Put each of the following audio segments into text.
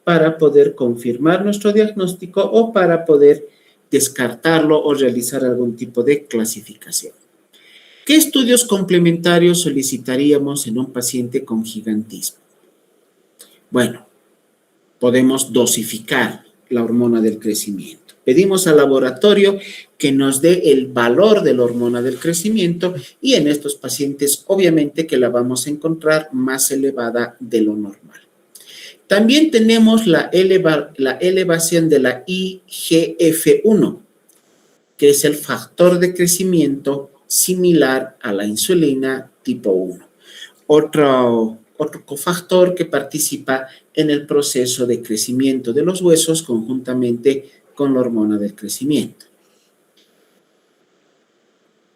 para poder confirmar nuestro diagnóstico o para poder descartarlo o realizar algún tipo de clasificación. ¿Qué estudios complementarios solicitaríamos en un paciente con gigantismo? Bueno, podemos dosificar la hormona del crecimiento. Pedimos al laboratorio que nos dé el valor de la hormona del crecimiento y en estos pacientes obviamente que la vamos a encontrar más elevada de lo normal. También tenemos la elevación de la IGF-1, que es el factor de crecimiento similar a la insulina tipo 1. Otro cofactor que participa en el proceso de crecimiento de los huesos conjuntamente con la hormona del crecimiento.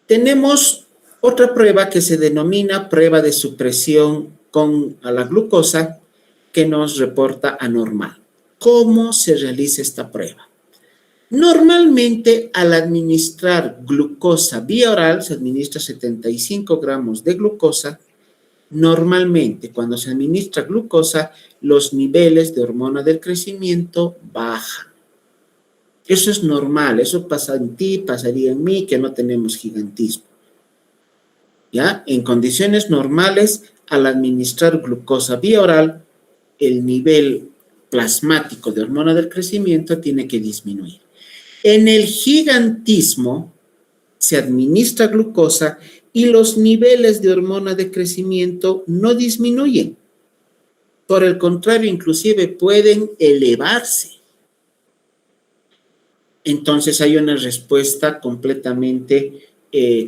Tenemos otra prueba que se denomina prueba de supresión a la glucosa que nos reporta anormal. ¿Cómo se realiza esta prueba? Normalmente, al administrar glucosa vía oral, se administra 75 gramos de glucosa. Normalmente, cuando se administra glucosa, los niveles de hormona del crecimiento bajan. Eso es normal, eso pasa en ti, pasaría en mí, que no tenemos gigantismo. ¿Ya? En condiciones normales, al administrar glucosa vía oral, el nivel plasmático de hormona del crecimiento tiene que disminuir. En el gigantismo se administra glucosa y los niveles de hormona de crecimiento no disminuyen. Por el contrario, inclusive pueden elevarse. Entonces hay una respuesta completamente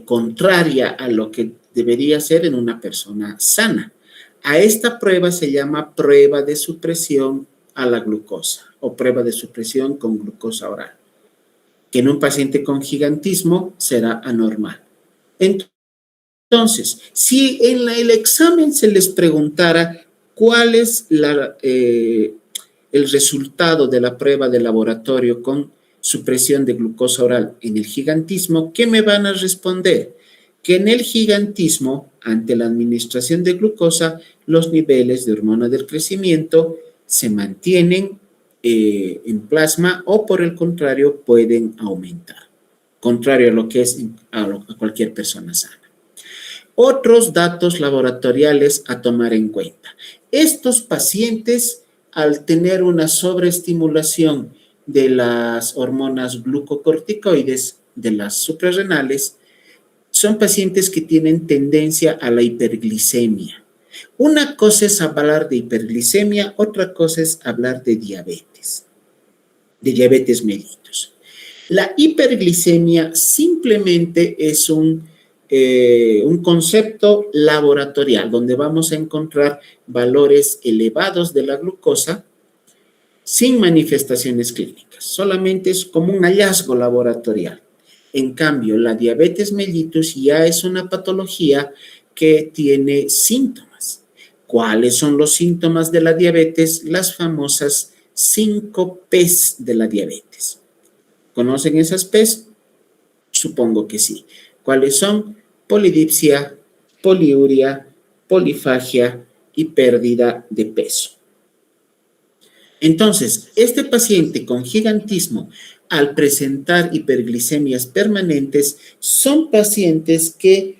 contraria a lo que debería ser en una persona sana. A esta prueba se llama prueba de supresión a la glucosa o prueba de supresión con glucosa oral, que en un paciente con gigantismo será anormal. Entonces, si en el examen se les preguntara cuál es el resultado de la prueba de laboratorio con supresión de glucosa oral en el gigantismo, ¿qué me van a responder? Que en el gigantismo, ante la administración de glucosa, los niveles de hormona del crecimiento se mantienen en plasma o por el contrario pueden aumentar, contrario a lo que es a cualquier persona sana. Otros datos laboratoriales a tomar en cuenta. Estos pacientes, al tener una sobreestimulación de las hormonas glucocorticoides, de las suprarrenales, son pacientes que tienen tendencia a la hiperglicemia. Una cosa es hablar de hiperglicemia, otra cosa es hablar de diabetes mellitus. La hiperglicemia simplemente es un concepto laboratorial donde vamos a encontrar valores elevados de la glucosa sin manifestaciones clínicas, solamente es como un hallazgo laboratorial. En cambio, la diabetes mellitus ya es una patología que tiene síntomas. ¿Cuáles son los síntomas de la diabetes? Las famosas 5 P's de la diabetes. ¿Conocen esas P's? Supongo que sí. ¿Cuáles son? Polidipsia, poliuria, polifagia y pérdida de peso. Entonces, este paciente con gigantismo, al presentar hiperglicemias permanentes, son pacientes que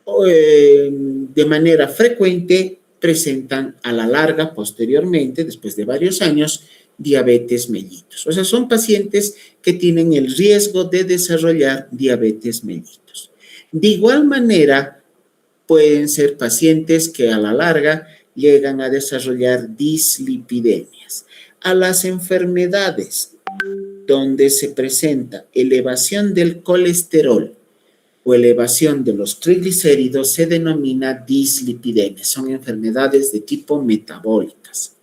de manera frecuente presentan a la larga, posteriormente, después de varios años, diabetes mellitus. O sea, son pacientes que tienen el riesgo de desarrollar diabetes mellitus. De igual manera, pueden ser pacientes que a la larga llegan a desarrollar dislipidemias. A las enfermedades donde se presenta elevación del colesterol o elevación de los triglicéridos se denomina dislipidemias. Son enfermedades de tipo metabólicas.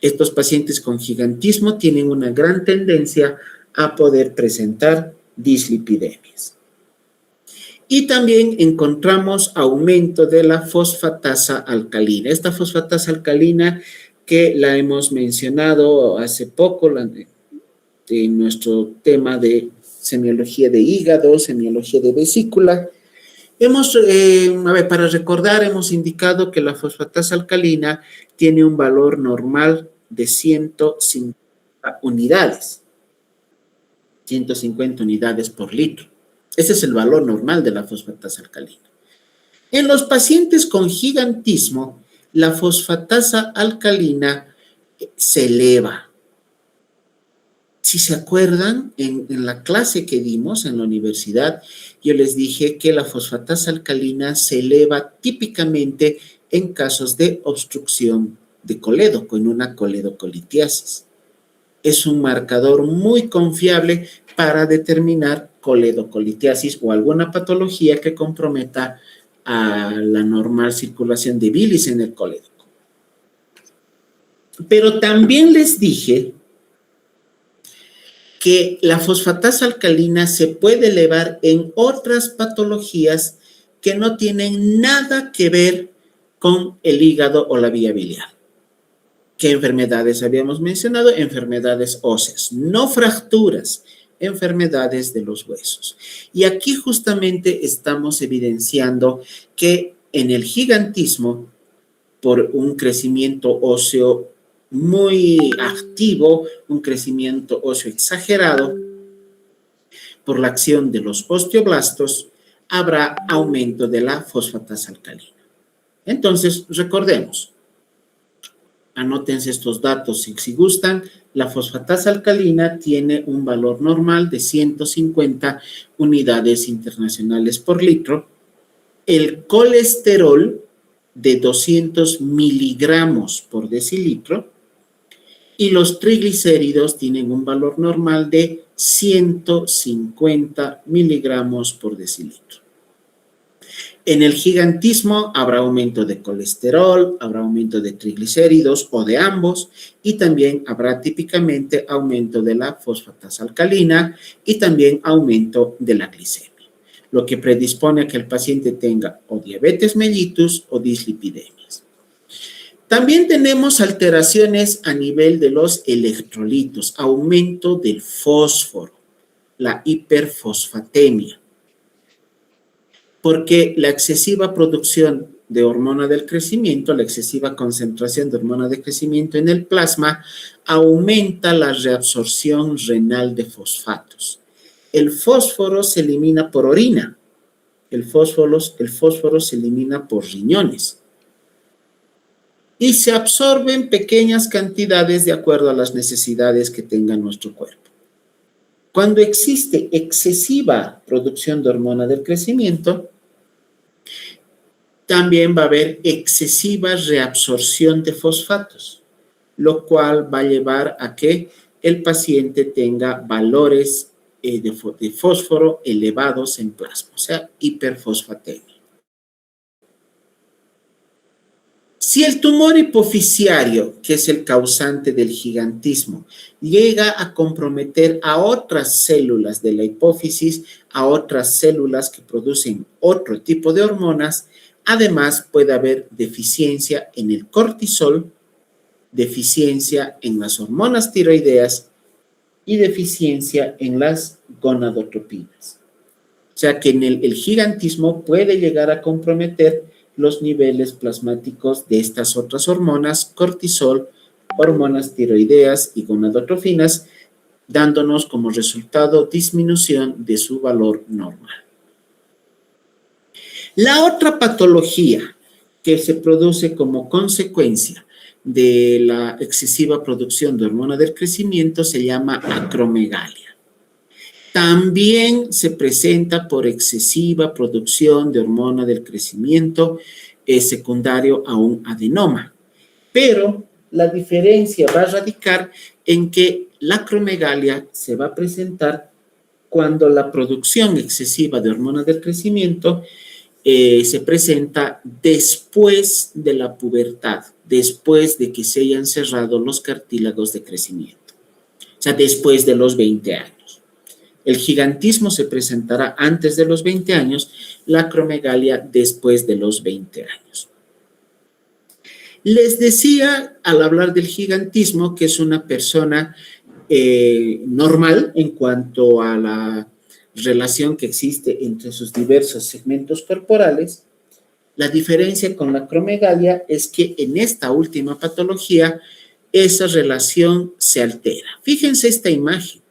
Estos pacientes con gigantismo tienen una gran tendencia a poder presentar dislipidemias. Y también encontramos aumento de la fosfatasa alcalina. Esta fosfatasa alcalina que la hemos mencionado hace poco en nuestro tema de semiología de hígado, semiología de vesícula. Para recordar, hemos indicado que la fosfatasa alcalina tiene un valor normal de 150 unidades. 150 unidades por litro. Ese es el valor normal de la fosfatasa alcalina. En los pacientes con gigantismo, la fosfatasa alcalina se eleva. Si se acuerdan, en la clase que dimos en la universidad, yo les dije que la fosfatasa alcalina se eleva típicamente en casos de obstrucción de colédoco, en una coledocolitiasis. Es un marcador muy confiable para determinar coledocolitiasis o alguna patología que comprometa a la normal circulación de bilis en el colédoco. Pero también les dije que la fosfatasa alcalina se puede elevar en otras patologías que no tienen nada que ver con el hígado o la vía biliar. ¿Qué enfermedades habíamos mencionado? Enfermedades óseas, no fracturas, enfermedades de los huesos. Y aquí justamente estamos evidenciando que en el gigantismo, por un crecimiento óseo muy activo, un crecimiento óseo exagerado, por la acción de los osteoblastos, habrá aumento de la fosfatasa alcalina. Entonces, recordemos, anótense estos datos si gustan. La fosfatasa alcalina tiene un valor normal de 150 unidades internacionales por litro. El colesterol de 200 miligramos por decilitro. Y los triglicéridos tienen un valor normal de 150 miligramos por decilitro. En el gigantismo habrá aumento de colesterol, habrá aumento de triglicéridos o de ambos, y también habrá típicamente aumento de la fosfatasa alcalina y también aumento de la glicemia, lo que predispone a que el paciente tenga o diabetes mellitus o dislipidemias. También tenemos alteraciones a nivel de los electrolitos, aumento del fósforo, la hiperfosfatemia, porque la excesiva producción de hormona del crecimiento, la excesiva concentración de hormona de crecimiento en el plasma, aumenta la reabsorción renal de fosfatos. El fósforo se elimina por orina, el fósforo se elimina por riñones y se absorbe en pequeñas cantidades de acuerdo a las necesidades que tenga nuestro cuerpo. Cuando existe excesiva producción de hormona del crecimiento, también va a haber excesiva reabsorción de fosfatos, lo cual va a llevar a que el paciente tenga valores de fósforo elevados en plasma, o sea, hiperfosfatemia. Si el tumor hipofisiario, que es el causante del gigantismo, llega a comprometer a otras células de la hipófisis, a otras células que producen otro tipo de hormonas, además puede haber deficiencia en el cortisol, deficiencia en las hormonas tiroideas y deficiencia en las gonadotropinas. O sea que en el gigantismo puede llegar a comprometer los niveles plasmáticos de estas otras hormonas, cortisol, hormonas tiroideas y gonadotrofinas, dándonos como resultado disminución de su valor normal. La otra patología que se produce como consecuencia de la excesiva producción de hormona del crecimiento se llama acromegalia. También se presenta por excesiva producción de hormona del crecimiento secundario a un adenoma. Pero la diferencia va a radicar en que la acromegalia se va a presentar cuando la producción excesiva de hormona del crecimiento se presenta después de la pubertad, después de que se hayan cerrado los cartílagos de crecimiento, o sea, después de los 20 años. El gigantismo se presentará antes de los 20 años, la acromegalia después de los 20 años. Les decía al hablar del gigantismo que es una persona normal en cuanto a la relación que existe entre sus diversos segmentos corporales. La diferencia con la acromegalia es que en esta última patología esa relación se altera. Fíjense esta imagen.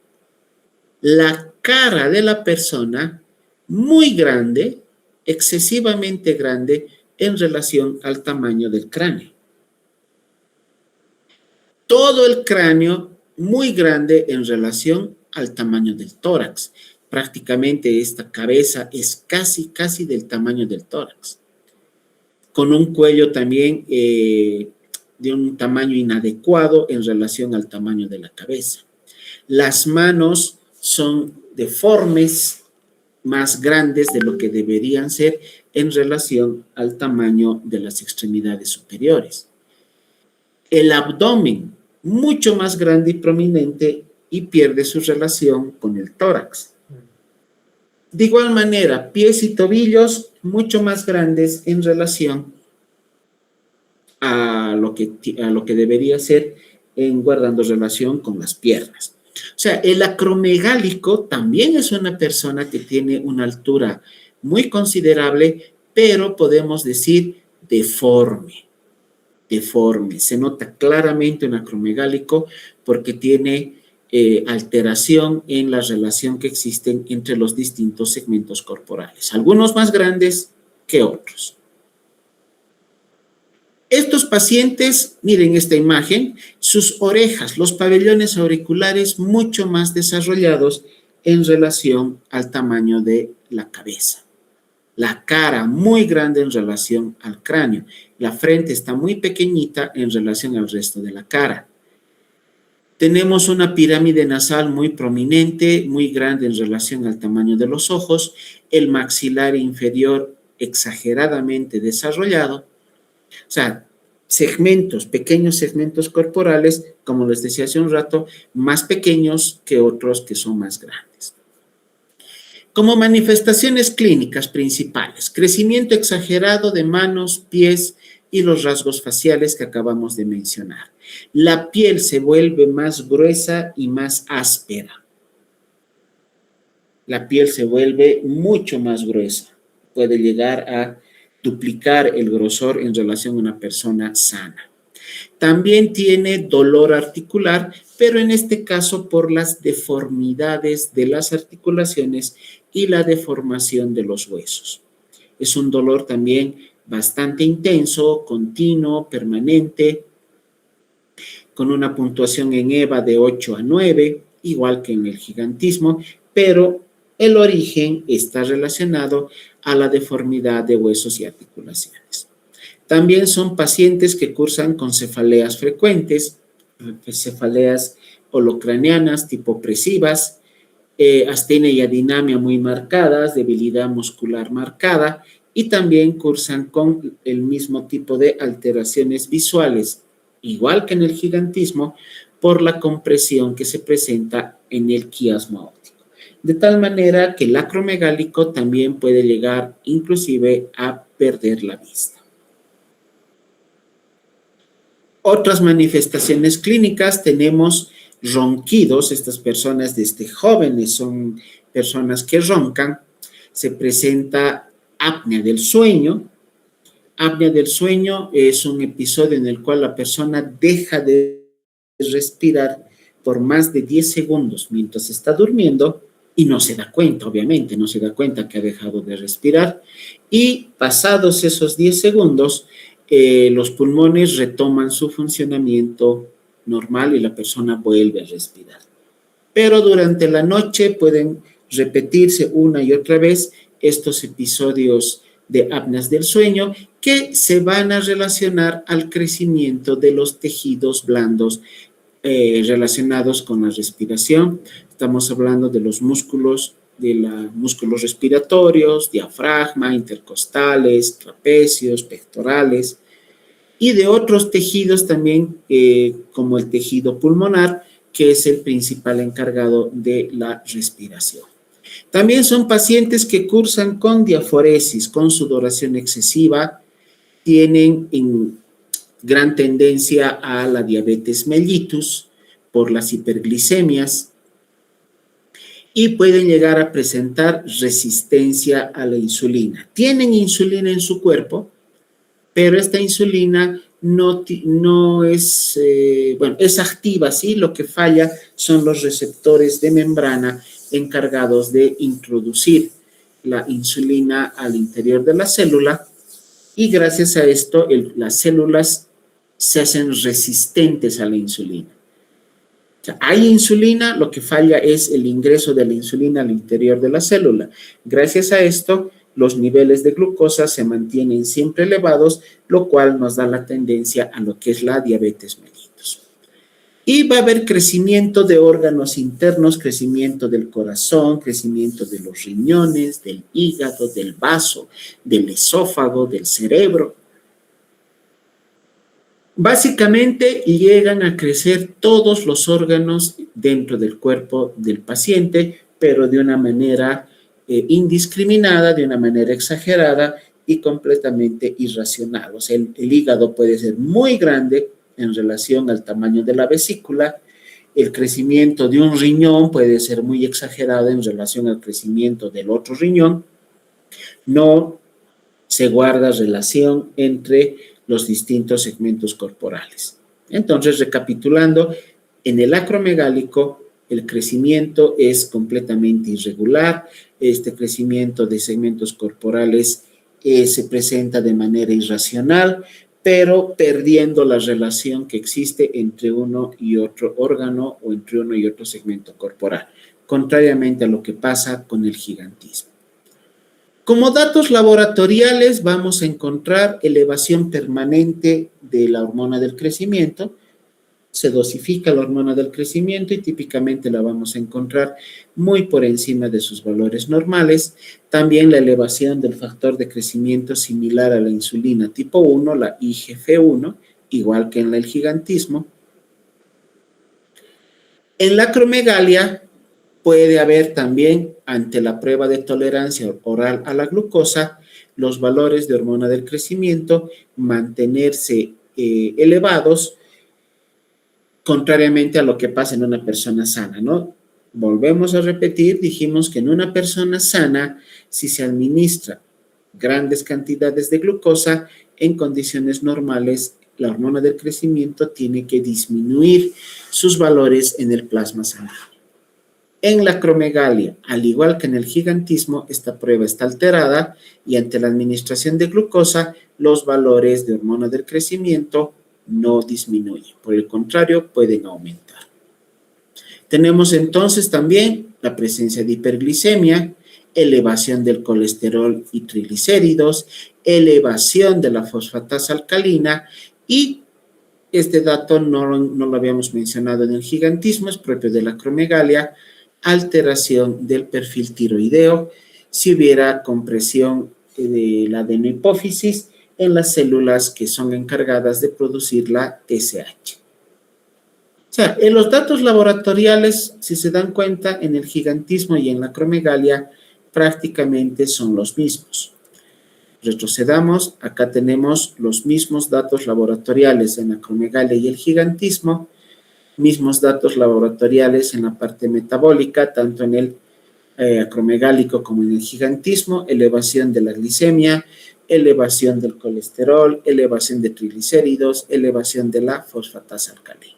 La cara de la persona muy grande, excesivamente grande en relación al tamaño del cráneo. Todo el cráneo muy grande en relación al tamaño del tórax. Prácticamente esta cabeza es casi del tamaño del tórax. Con un cuello también de un tamaño inadecuado en relación al tamaño de la cabeza. Las manos son deformes, más grandes de lo que deberían ser en relación al tamaño de las extremidades superiores. El abdomen, mucho más grande y prominente, y pierde su relación con el tórax. De igual manera, pies y tobillos mucho más grandes en relación a lo que debería ser guardando relación con las piernas. O sea, el acromegálico también es una persona que tiene una altura muy considerable, pero podemos decir deforme. Se nota claramente un acromegálico porque tiene alteración en la relación que existen entre los distintos segmentos corporales, algunos más grandes que otros. Estos pacientes, miren esta imagen, sus orejas, los pabellones auriculares mucho más desarrollados en relación al tamaño de la cabeza. La cara muy grande en relación al cráneo. La frente está muy pequeñita en relación al resto de la cara. Tenemos una pirámide nasal muy prominente, muy grande en relación al tamaño de los ojos. El maxilar inferior exageradamente desarrollado. O sea, pequeños segmentos corporales, como les decía hace un rato, más pequeños que otros que son más grandes. Como manifestaciones clínicas principales, crecimiento exagerado de manos, pies y los rasgos faciales que acabamos de mencionar. La piel se vuelve más gruesa y más áspera. La piel se vuelve mucho más gruesa. Puede llegar a duplicar el grosor en relación a una persona sana. También tiene dolor articular, pero en este caso por las deformidades de las articulaciones y la deformación de los huesos. Es un dolor también bastante intenso, continuo, permanente, con una puntuación en EVA de 8 a 9, igual que en el gigantismo, pero el origen está relacionado a la deformidad de huesos y articulaciones. También son pacientes que cursan con cefaleas frecuentes, cefaleas holocraneanas tipo opresivas, astenia y adinamia muy marcadas, debilidad muscular marcada, y también cursan con el mismo tipo de alteraciones visuales, igual que en el gigantismo, por la compresión que se presenta en el quiasmo óptico. De tal manera que el acromegálico también puede llegar inclusive a perder la vista. Otras manifestaciones clínicas tenemos ronquidos. Estas personas desde jóvenes son personas que roncan. Se presenta apnea del sueño. Apnea del sueño es un episodio en el cual la persona deja de respirar por más de 10 segundos mientras está durmiendo y no se da cuenta, obviamente, no se da cuenta que ha dejado de respirar, y pasados esos 10 segundos, los pulmones retoman su funcionamiento normal y la persona vuelve a respirar. Pero durante la noche pueden repetirse una y otra vez estos episodios de apneas del sueño que se van a relacionar al crecimiento de los tejidos blandos relacionados con la respiración. Estamos hablando de los músculos, músculos respiratorios, diafragma, intercostales, trapecios, pectorales, y de otros tejidos también, como el tejido pulmonar, que es el principal encargado de la respiración. También son pacientes que cursan con diaforesis, con sudoración excesiva, tienen gran tendencia a la diabetes mellitus por las hiperglicemias y pueden llegar a presentar resistencia a la insulina. Tienen insulina en su cuerpo, pero esta insulina no es, es activa, ¿sí? Lo que falla son los receptores de membrana encargados de introducir la insulina al interior de la célula, y gracias a esto las células se hacen resistentes a la insulina. O sea, hay insulina, lo que falla es el ingreso de la insulina al interior de la célula. Gracias a esto, los niveles de glucosa se mantienen siempre elevados, lo cual nos da la tendencia a lo que es la diabetes mellitus. Y va a haber crecimiento de órganos internos, crecimiento del corazón, crecimiento de los riñones, del hígado, del vaso, del esófago, del cerebro. Básicamente llegan a crecer todos los órganos dentro del cuerpo del paciente, pero de una manera indiscriminada, de una manera exagerada y completamente irracional. O sea, el hígado puede ser muy grande en relación al tamaño de la vesícula. El crecimiento de un riñón puede ser muy exagerado en relación al crecimiento del otro riñón. No se guarda relación entre los distintos segmentos corporales. Entonces, recapitulando, en el acromegálico el crecimiento es completamente irregular. Este crecimiento de segmentos corporales se presenta de manera irracional, pero perdiendo la relación que existe entre uno y otro órgano o entre uno y otro segmento corporal, contrariamente a lo que pasa con el gigantismo. Como datos laboratoriales vamos a encontrar elevación permanente de la hormona del crecimiento. Se dosifica la hormona del crecimiento y típicamente la vamos a encontrar muy por encima de sus valores normales. También la elevación del factor de crecimiento similar a la insulina tipo 1, la IGF-1, igual que en el gigantismo. En la acromegalia puede haber también, ante la prueba de tolerancia oral a la glucosa, los valores de hormona del crecimiento mantenerse elevados, contrariamente a lo que pasa en una persona sana, ¿no? Volvemos a repetir, dijimos que en una persona sana, si se administra grandes cantidades de glucosa, en condiciones normales, la hormona del crecimiento tiene que disminuir sus valores en el plasma sanguíneo. En la acromegalia, al igual que en el gigantismo, esta prueba está alterada y ante la administración de glucosa, los valores de hormona del crecimiento no disminuyen. Por el contrario, pueden aumentar. Tenemos entonces también la presencia de hiperglicemia, elevación del colesterol y triglicéridos, elevación de la fosfatasa alcalina y este dato no lo habíamos mencionado en el gigantismo, es propio de la acromegalia, alteración del perfil tiroideo, si hubiera compresión de la adenohipófisis en las células que son encargadas de producir la TSH. O sea, en los datos laboratoriales, si se dan cuenta, en el gigantismo y en la acromegalia prácticamente son los mismos. Retrocedamos, acá tenemos los mismos datos laboratoriales en la acromegalia y el gigantismo, mismos datos laboratoriales en la parte metabólica, tanto en el acromegálico como en el gigantismo, elevación de la glicemia, elevación del colesterol, elevación de triglicéridos, elevación de la fosfatasa alcalina.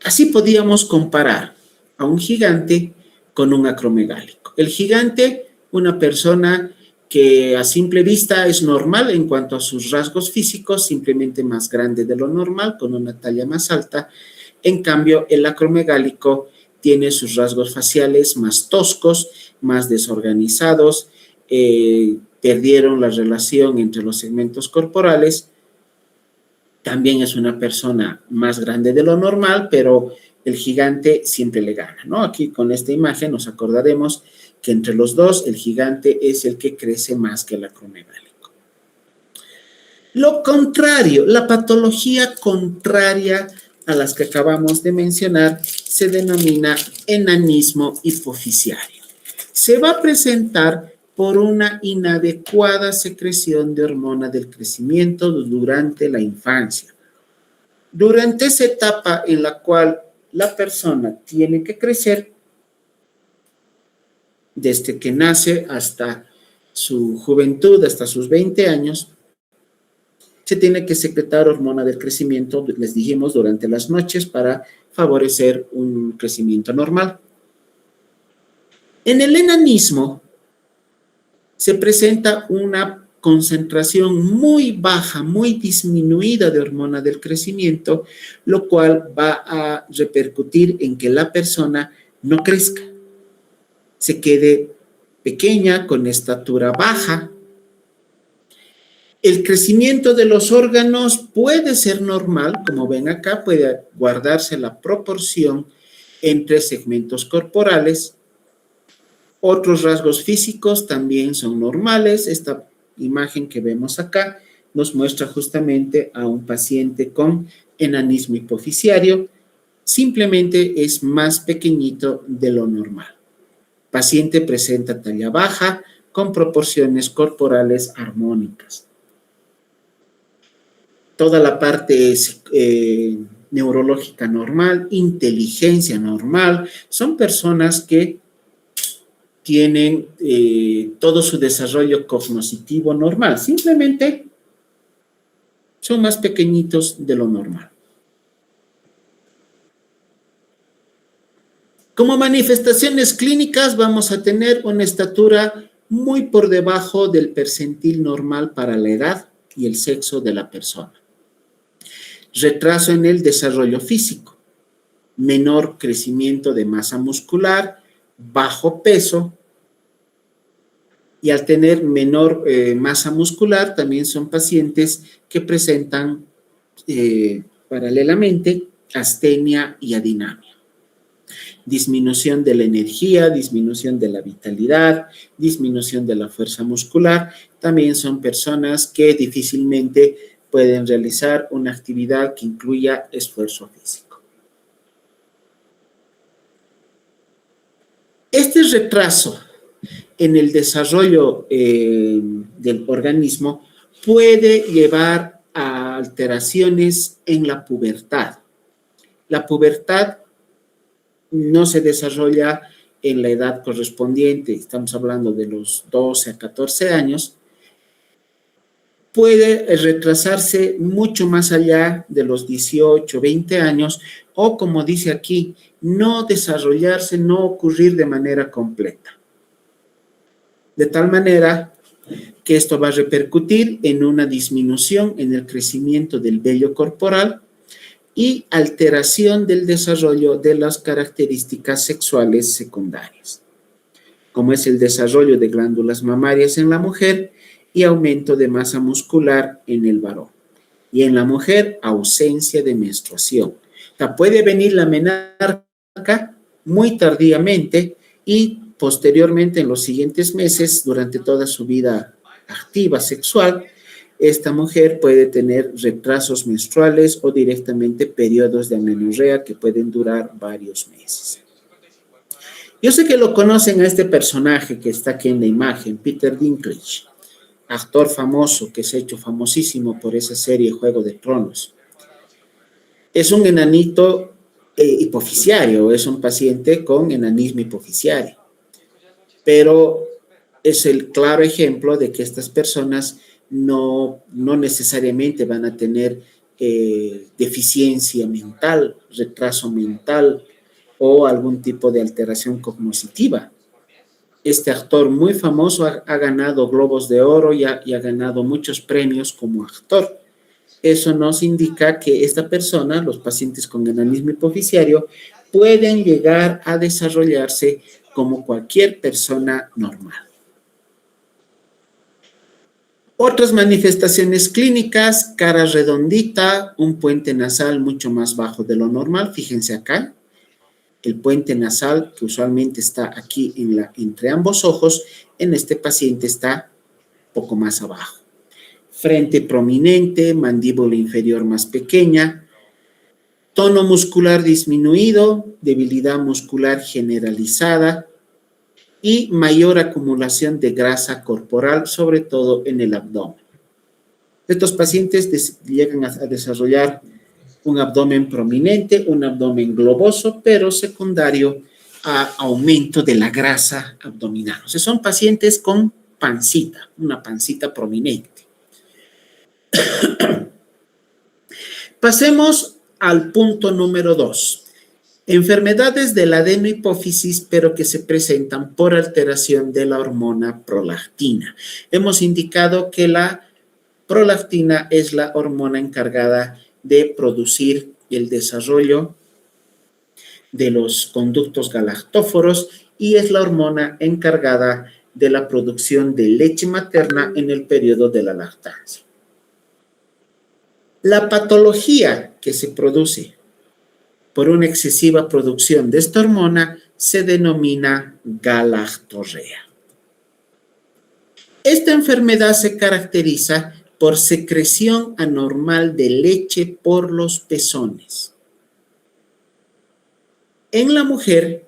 Así podíamos comparar a un gigante con un acromegálico. El gigante, una persona que a simple vista es normal en cuanto a sus rasgos físicos, simplemente más grande de lo normal, con una talla más alta. En cambio, el acromegálico tiene sus rasgos faciales más toscos, más desorganizados, perdieron la relación entre los segmentos corporales. También es una persona más grande de lo normal, pero el gigante siempre le gana, ¿no? Aquí con esta imagen nos acordaremos que entre los dos el gigante es el que crece más que el acromegálico. Lo contrario, la patología contraria a las que acabamos de mencionar se denomina enanismo hipoficiario. Se va a presentar por una inadecuada secreción de hormona del crecimiento durante la infancia. Durante esa etapa en la cual la persona tiene que crecer, desde que nace hasta su juventud, hasta sus 20 años, se tiene que secretar hormona del crecimiento, les dijimos, durante las noches para favorecer un crecimiento normal. En el enanismo se presenta una concentración muy baja, muy disminuida de hormona del crecimiento, lo cual va a repercutir en que la persona no crezca, se quede pequeña, con estatura baja. El crecimiento de los órganos puede ser normal, como ven acá, puede guardarse la proporción entre segmentos corporales. Otros rasgos físicos también son normales. Esta imagen que vemos acá nos muestra justamente a un paciente con enanismo hipoficiario. Simplemente es más pequeñito de lo normal. Paciente presenta talla baja con proporciones corporales armónicas. Toda la parte es neurológica normal, inteligencia normal. Son personas que tienen todo su desarrollo cognitivo normal. Simplemente son más pequeñitos de lo normal. Como manifestaciones clínicas vamos a tener una estatura muy por debajo del percentil normal para la edad y el sexo de la persona. Retraso en el desarrollo físico, menor crecimiento de masa muscular, bajo peso, y al tener menor masa muscular también son pacientes que presentan paralelamente astenia y adinamia. Disminución de la energía, disminución de la vitalidad, disminución de la fuerza muscular. También son personas que difícilmente pueden realizar una actividad que incluya esfuerzo físico. Este retraso en el desarrollo del organismo puede llevar a alteraciones en la pubertad. La pubertad no se desarrolla en la edad correspondiente, estamos hablando de los 12 a 14 años, puede retrasarse mucho más allá de los 18, 20 años, o como dice aquí, no desarrollarse, no ocurrir de manera completa. De tal manera que esto va a repercutir en una disminución en el crecimiento del vello corporal y alteración del desarrollo de las características sexuales secundarias, como es el desarrollo de glándulas mamarias en la mujer y aumento de masa muscular en el varón. Y en la mujer, ausencia de menstruación. O sea, puede venir la menarca muy tardíamente y posteriormente en los siguientes meses, durante toda su vida activa sexual, esta mujer puede tener retrasos menstruales o directamente periodos de amenorrea que pueden durar varios meses. Yo sé que lo conocen a este personaje que está aquí en la imagen, Peter Dinklage, actor famoso que se ha hecho famosísimo por esa serie Juego de Tronos. Es un enanito hipoficiario, es un paciente con enanismo hipoficiario, pero es el claro ejemplo de que estas personas no necesariamente van a tener deficiencia mental, retraso mental o algún tipo de alteración cognitiva. Este actor muy famoso ha ganado Globos de Oro y ha ganado muchos premios como actor. Eso nos indica que esta persona, los pacientes con enanismo hipoficiario, pueden llegar a desarrollarse como cualquier persona normal. Otras manifestaciones clínicas: cara redondita, un puente nasal mucho más bajo de lo normal. Fíjense acá, el puente nasal que usualmente está aquí entre ambos ojos, en este paciente está poco más abajo. Frente prominente, mandíbula inferior más pequeña, tono muscular disminuido, debilidad muscular generalizada y mayor acumulación de grasa corporal, sobre todo en el abdomen. Estos pacientes llegan a desarrollar un abdomen prominente, un abdomen globoso, pero secundario a aumento de la grasa abdominal. O sea, son pacientes con pancita, una pancita prominente. Pasemos al punto número 2. Enfermedades de la adenohipófisis, pero que se presentan por alteración de la hormona prolactina. Hemos indicado que la prolactina es la hormona encargada de producir el desarrollo de los conductos galactóforos y es la hormona encargada de la producción de leche materna en el periodo de la lactancia. La patología que se produce por una excesiva producción de esta hormona se denomina galactorrea. Esta enfermedad se caracteriza por secreción anormal de leche por los pezones. En la mujer,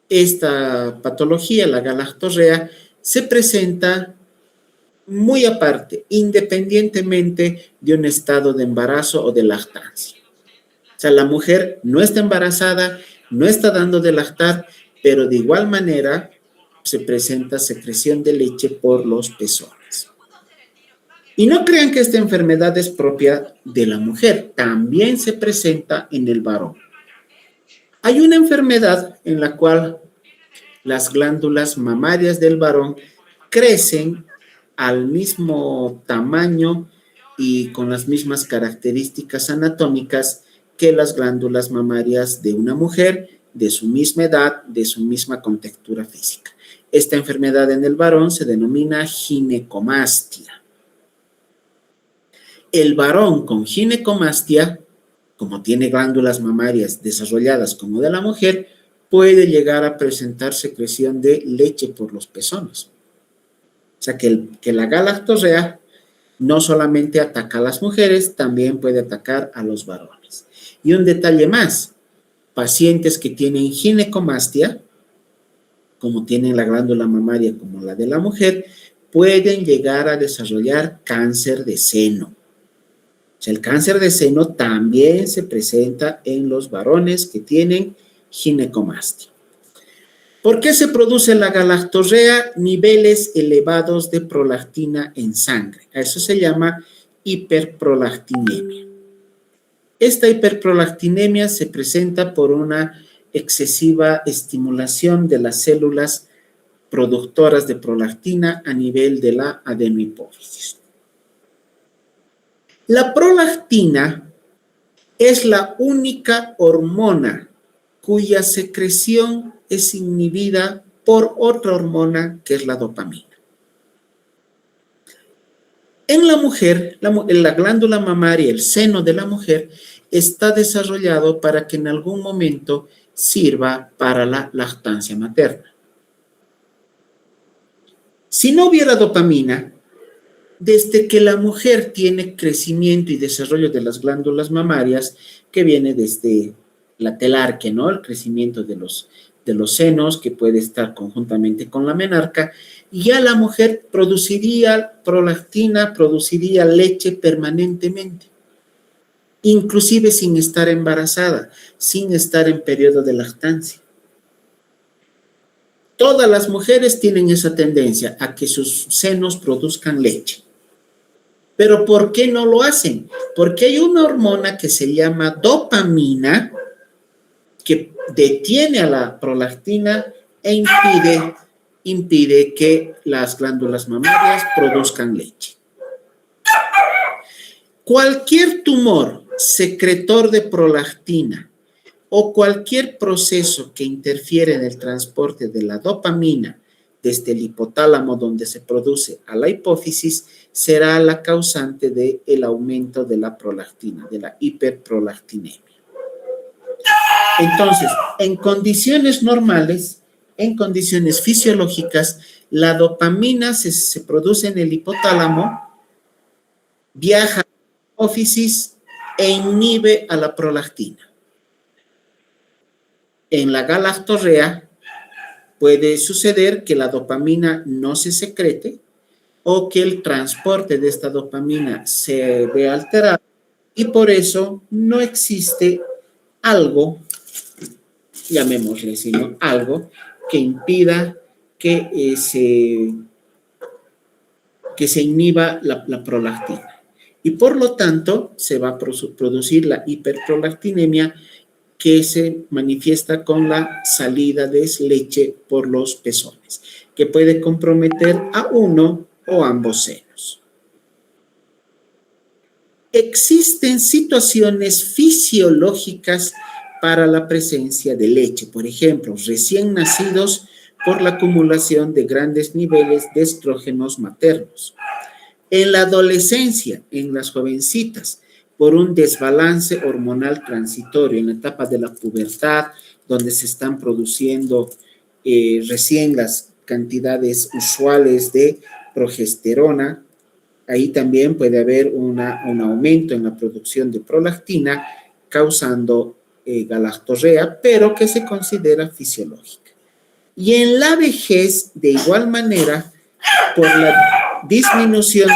esta patología, la galactorrea, se presenta muy aparte, independientemente de un estado de embarazo o de lactancia. O sea, la mujer no está embarazada, no está dando de lactar, pero de igual manera se presenta secreción de leche por los pezones. Y no crean que esta enfermedad es propia de la mujer, también se presenta en el varón. Hay una enfermedad en la cual las glándulas mamarias del varón crecen al mismo tamaño y con las mismas características anatómicas que las glándulas mamarias de una mujer de su misma edad, de su misma contextura física. Esta enfermedad en el varón se denomina ginecomastia. El varón con ginecomastia, como tiene glándulas mamarias desarrolladas como de la mujer, puede llegar a presentar secreción de leche por los pezones. O sea que la galactorrea no solamente ataca a las mujeres, también puede atacar a los varones. Y un detalle más, pacientes que tienen ginecomastia, como tienen la glándula mamaria como la de la mujer, pueden llegar a desarrollar cáncer de seno. O sea, el cáncer de seno también se presenta en los varones que tienen ginecomastia. ¿Por qué se produce la galactorrea? Niveles elevados de prolactina en sangre. A eso se llama hiperprolactinemia. Esta hiperprolactinemia se presenta por una excesiva estimulación de las células productoras de prolactina a nivel de la adenohipófisis. La prolactina es la única hormona cuya secreción es inhibida por otra hormona que es la dopamina. En la mujer, la glándula mamaria, el seno de la mujer, está desarrollado para que en algún momento sirva para la lactancia materna. Si no hubiera dopamina, desde que la mujer tiene crecimiento y desarrollo de las glándulas mamarias, que viene desde la telarquia, ¿no? El crecimiento de los senos, que puede estar conjuntamente con la menarca, y ya la mujer produciría prolactina, produciría leche permanentemente, inclusive sin estar embarazada, sin estar en periodo de lactancia. Todas las mujeres tienen esa tendencia a que sus senos produzcan leche. ¿Pero por qué no lo hacen? Porque hay una hormona que se llama dopamina que detiene a la prolactina e impide que las glándulas mamarias produzcan leche. Cualquier tumor secretor de prolactina o cualquier proceso que interfiere en el transporte de la dopamina desde el hipotálamo donde se produce a la hipófisis será la causante del aumento de la prolactina, de la hiperprolactinemia. Entonces, en condiciones normales, en condiciones fisiológicas, la dopamina se produce en el hipotálamo, viaja a la hipófisis e inhibe a la prolactina. En la galactorrea puede suceder que la dopamina no se secrete o que el transporte de esta dopamina se vea alterado y por eso no existe algo, llamémosle sino algo, que impida que se inhiba la prolactina. Y por lo tanto, se va a producir la hiperprolactinemia que se manifiesta con la salida de leche por los pezones, que puede comprometer a uno o ambos senos. Existen situaciones fisiológicas para la presencia de leche, por ejemplo, recién nacidos por la acumulación de grandes niveles de estrógenos maternos. En la adolescencia, en las jovencitas, por un desbalance hormonal transitorio en la etapa de la pubertad, donde se están produciendo recién las cantidades usuales de progesterona. Ahí también puede haber un aumento en la producción de prolactina, causando galactorrea, pero que se considera fisiológica. Y en la vejez, de igual manera, por la disminución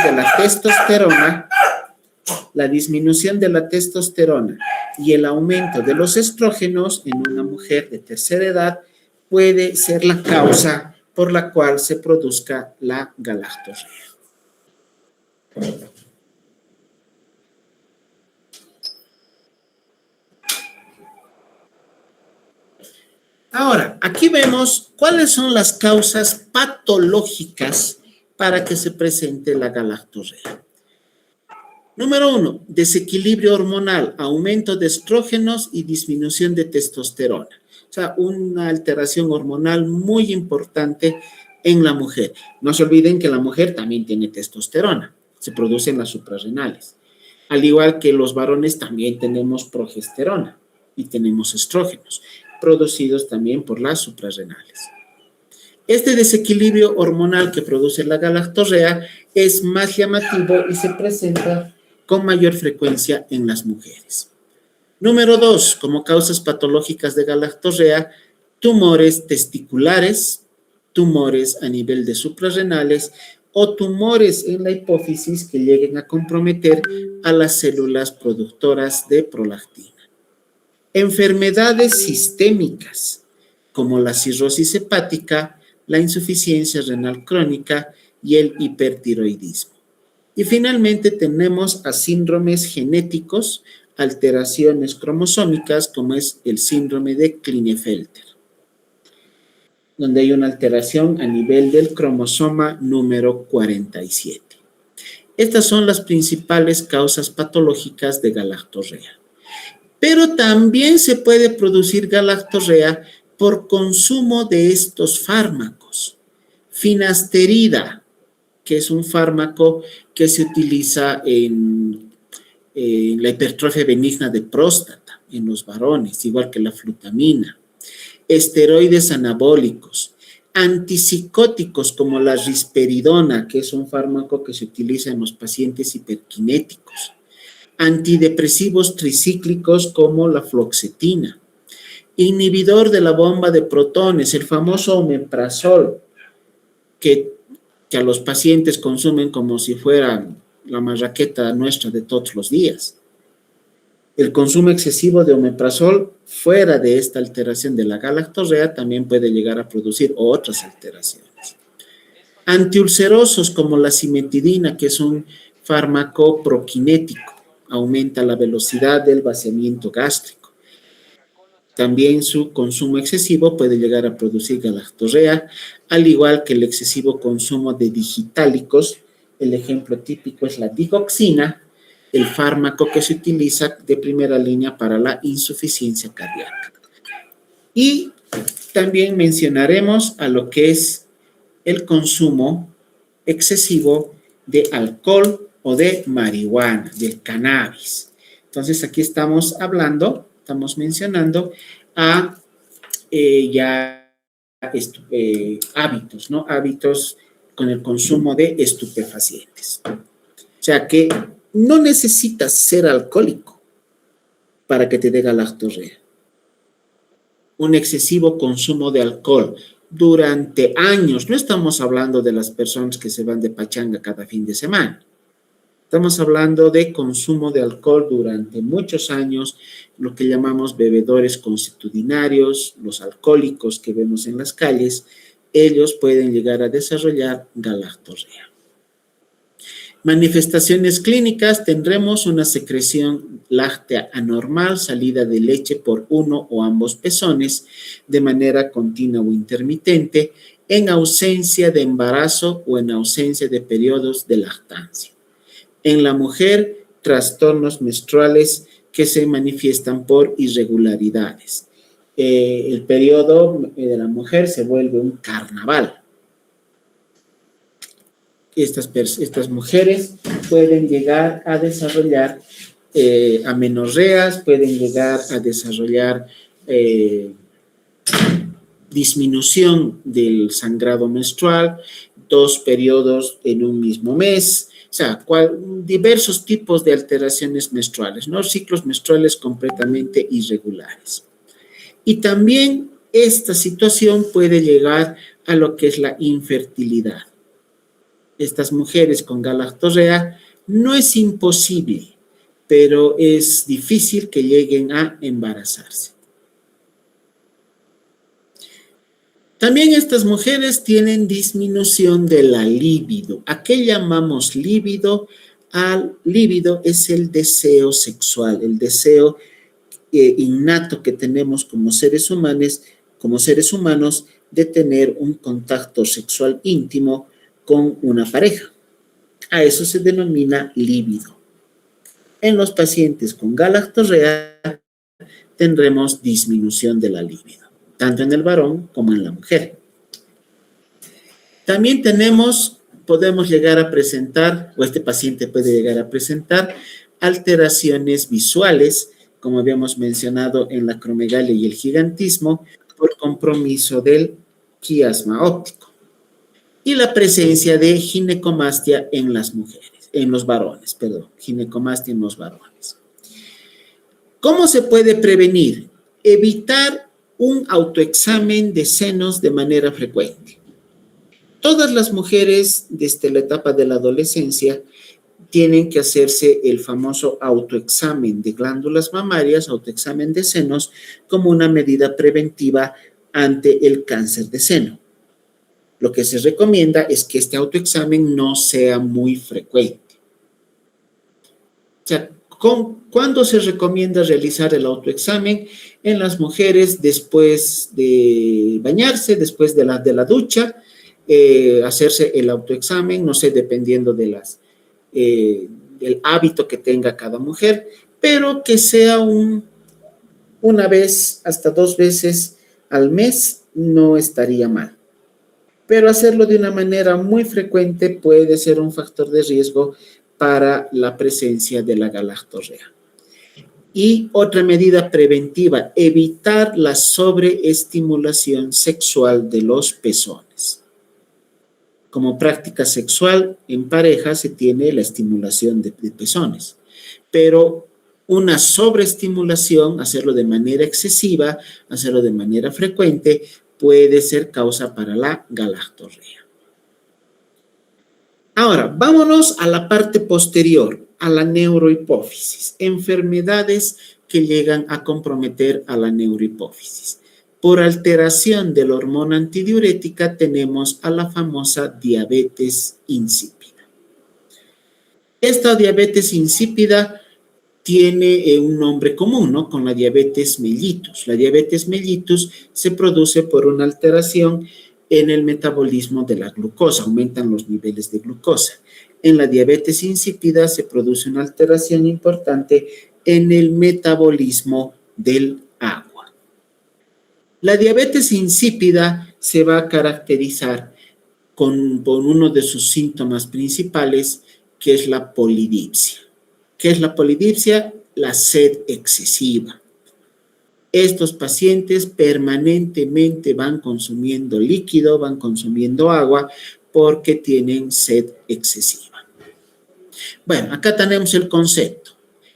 de la testosterona y el aumento de los estrógenos en una mujer de tercera edad puede ser la causa por la cual se produzca la galactorrea. Ahora, aquí vemos cuáles son las causas patológicas para que se presente la galactorrea. Número 1, desequilibrio hormonal, aumento de estrógenos y disminución de testosterona. O sea, una alteración hormonal muy importante en la mujer. No se olviden que la mujer también tiene testosterona, se produce en las suprarrenales. Al igual que los varones también tenemos progesterona y tenemos estrógenos, producidos también por las suprarrenales. Este desequilibrio hormonal que produce la galactorrea es más llamativo y se presenta con mayor frecuencia en las mujeres. Número 2, como causas patológicas de galactorrea, tumores testiculares, tumores a nivel de suprarrenales o tumores en la hipófisis que lleguen a comprometer a las células productoras de prolactina. Enfermedades sistémicas, como la cirrosis hepática, la insuficiencia renal crónica y el hipertiroidismo. Y finalmente tenemos a síndromes genéticos, alteraciones cromosómicas, como es el síndrome de Klinefelter, donde hay una alteración a nivel del cromosoma número 47. Estas son las principales causas patológicas de galactorrea. Pero también se puede producir galactorrea por consumo de estos fármacos. Finasterida, que es un fármaco que se utiliza en la hipertrofia benigna de próstata en los varones, igual que la flutamina. Esteroides anabólicos, antipsicóticos como la risperidona, que es un fármaco que se utiliza en los pacientes hiperkinéticos. Antidepresivos tricíclicos como la fluoxetina. Inhibidor de la bomba de protones, el famoso omeprazol, que a los pacientes consumen como si fuera la marraqueta nuestra de todos los días. El consumo excesivo de omeprazol fuera de esta alteración de la galactorrea también puede llegar a producir otras alteraciones. Antiulcerosos como la cimetidina, que es un fármaco prokinético, aumenta la velocidad del vaciamiento gástrico. También su consumo excesivo puede llegar a producir galactorrea, al igual que el excesivo consumo de digitálicos. El ejemplo típico es la digoxina, el fármaco que se utiliza de primera línea para la insuficiencia cardíaca. Y también mencionaremos a lo que es el consumo excesivo de alcohol o de marihuana, del cannabis. Entonces, aquí estamos mencionando a hábitos, ¿no? Hábitos con el consumo de estupefacientes. O sea que no necesitas ser alcohólico para que te dé galactorrea. Un excesivo consumo de alcohol durante años, no estamos hablando de las personas que se van de pachanga cada fin de semana. Estamos hablando de consumo de alcohol durante muchos años, lo que llamamos bebedores consuetudinarios, los alcohólicos que vemos en las calles, ellos pueden llegar a desarrollar galactorrea. Manifestaciones clínicas: tendremos una secreción láctea anormal, salida de leche por uno o ambos pezones de manera continua o intermitente, en ausencia de embarazo o en ausencia de periodos de lactancia. En la mujer, trastornos menstruales que se manifiestan por irregularidades. El periodo de la mujer se vuelve un carnaval. Estas mujeres pueden llegar a desarrollar amenorreas, pueden llegar a desarrollar disminución del sangrado menstrual, 2 periodos en un mismo mes, o sea, diversos tipos de alteraciones menstruales, ¿no? Ciclos menstruales completamente irregulares. Y también esta situación puede llegar a lo que es la infertilidad. Estas mujeres con galactorrea no es imposible, pero es difícil que lleguen a embarazarse. También estas mujeres tienen disminución de la libido. ¿A qué llamamos libido? Al libido es el deseo sexual, el deseo innato que tenemos como seres humanos de tener un contacto sexual íntimo con una pareja. A eso se denomina libido. En los pacientes con galactorrea tendremos disminución de la libido, tanto en el varón como en la mujer. También podemos llegar a presentar, o este paciente puede llegar a presentar, alteraciones visuales, como habíamos mencionado en la acromegalia y el gigantismo, por compromiso del quiasma óptico. Y la presencia de ginecomastia en las mujeres, en los varones, ginecomastia en los varones. ¿Cómo se puede prevenir? Evitar un autoexamen de senos de manera frecuente. Todas las mujeres desde la etapa de la adolescencia tienen que hacerse el famoso autoexamen de glándulas mamarias, autoexamen de senos, como una medida preventiva ante el cáncer de seno. Lo que se recomienda es que este autoexamen no sea muy frecuente. O sea, ¿cuándo se recomienda realizar el autoexamen? En las mujeres después de bañarse, después de la ducha, hacerse el autoexamen, no sé, dependiendo de del hábito que tenga cada mujer, pero que sea una vez hasta 2 veces al mes no estaría mal. Pero hacerlo de una manera muy frecuente puede ser un factor de riesgo para la presencia de la galactorrea. Y otra medida preventiva, evitar la sobreestimulación sexual de los pezones. Como práctica sexual en pareja se tiene la estimulación de pezones, pero una sobreestimulación, hacerlo de manera excesiva, hacerlo de manera frecuente, puede ser causa para la galactorrea. Ahora, vámonos a la parte posterior, a la neurohipófisis, enfermedades que llegan a comprometer a la neurohipófisis. Por alteración de la hormona antidiurética tenemos a la famosa diabetes insípida. Esta diabetes insípida tiene un nombre común, ¿no? Con la diabetes mellitus. La diabetes mellitus se produce por una alteración en el metabolismo de la glucosa, aumentan los niveles de glucosa. En la diabetes insípida se produce una alteración importante en el metabolismo del agua. La diabetes insípida se va a caracterizar por uno de sus síntomas principales, que es la polidipsia. ¿Qué es la polidipsia? La sed excesiva. Estos pacientes permanentemente van consumiendo líquido, van consumiendo agua porque tienen sed excesiva. Bueno, acá tenemos el concepto.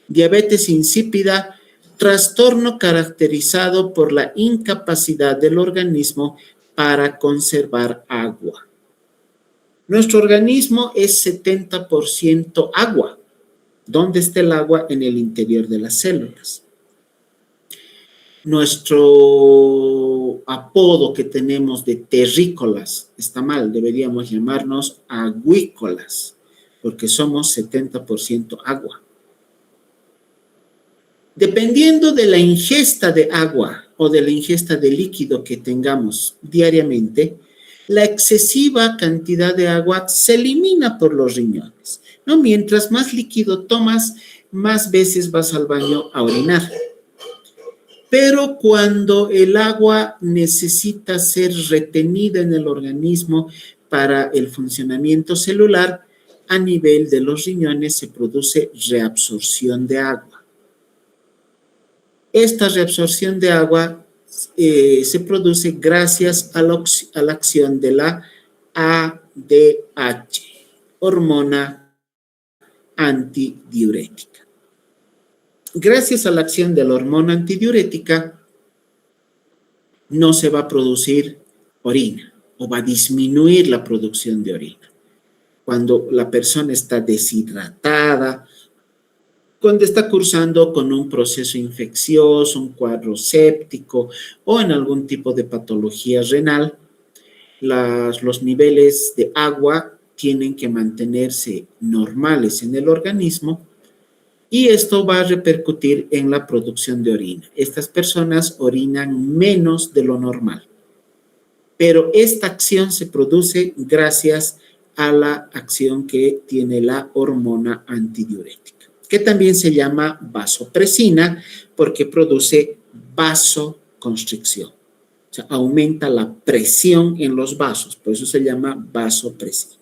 Diabetes insípida, trastorno caracterizado por la incapacidad del organismo para conservar agua. Nuestro organismo es 70% agua. ¿Dónde está el agua? En el interior de las células. Nuestro apodo que tenemos de terrícolas está mal, deberíamos llamarnos aguícolas, porque somos 70% agua. Dependiendo de la ingesta de agua o de la ingesta de líquido que tengamos diariamente, la excesiva cantidad de agua se elimina por los riñones, ¿no? Mientras más líquido tomas, más veces vas al baño a orinar. Pero cuando el agua necesita ser retenida en el organismo para el funcionamiento celular, a nivel de los riñones se produce reabsorción de agua. Esta reabsorción de agua se produce gracias a la acción de la ADH, hormona antidiurética. Gracias a la acción de la hormona antidiurética, no se va a producir orina o va a disminuir la producción de orina. Cuando la persona está deshidratada, cuando está cursando con un proceso infeccioso, un cuadro séptico o en algún tipo de patología renal, los niveles de agua tienen que mantenerse normales en el organismo y esto va a repercutir en la producción de orina. Estas personas orinan menos de lo normal, pero esta acción se produce gracias a la acción que tiene la hormona antidiurética, que también se llama vasopresina porque produce vasoconstricción. O sea, aumenta la presión en los vasos, por eso se llama vasopresina.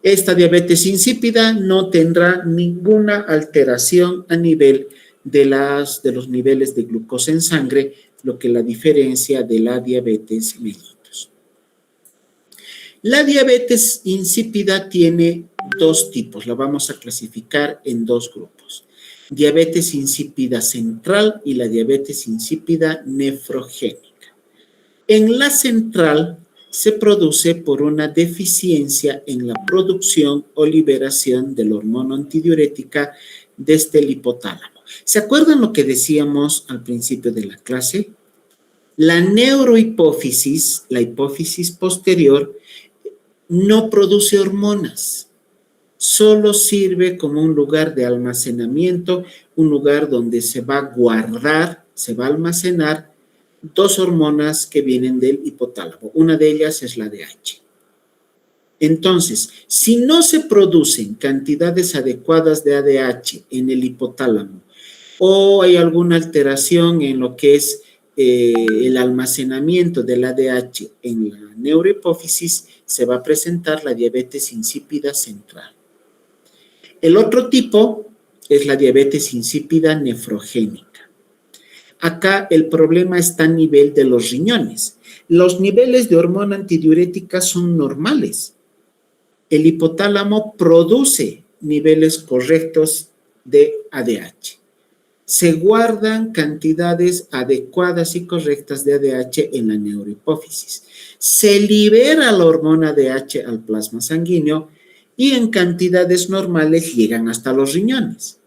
Esta diabetes insípida no tendrá ninguna alteración a nivel de los niveles de glucosa en sangre, lo que la diferencia de la diabetes mellitus. La diabetes insípida tiene dos tipos, la vamos a clasificar en dos grupos. Diabetes insípida central y la diabetes insípida nefrogénica. En la central se produce por una deficiencia en la producción o liberación de la hormona antidiurética desde el hipotálamo. ¿Se acuerdan lo que decíamos al principio de la clase? La neurohipófisis, la hipófisis posterior, no produce hormonas, solo sirve como un lugar de almacenamiento, un lugar donde se va a guardar, se va a almacenar dos hormonas que vienen del hipotálamo. Una de ellas es la ADH. Entonces, si no se producen cantidades adecuadas de ADH en el hipotálamo o hay alguna alteración en lo que es el almacenamiento del ADH en la neurohipófisis, se va a presentar la diabetes insípida central. El otro tipo es la diabetes insípida nefrogénica. Acá el problema está a nivel de los riñones. Los niveles de hormona antidiurética son normales. El hipotálamo produce niveles correctos de ADH. Se guardan cantidades adecuadas y correctas de ADH en la neurohipófisis. Se libera la hormona ADH al plasma sanguíneo y en cantidades normales llegan hasta los riñones.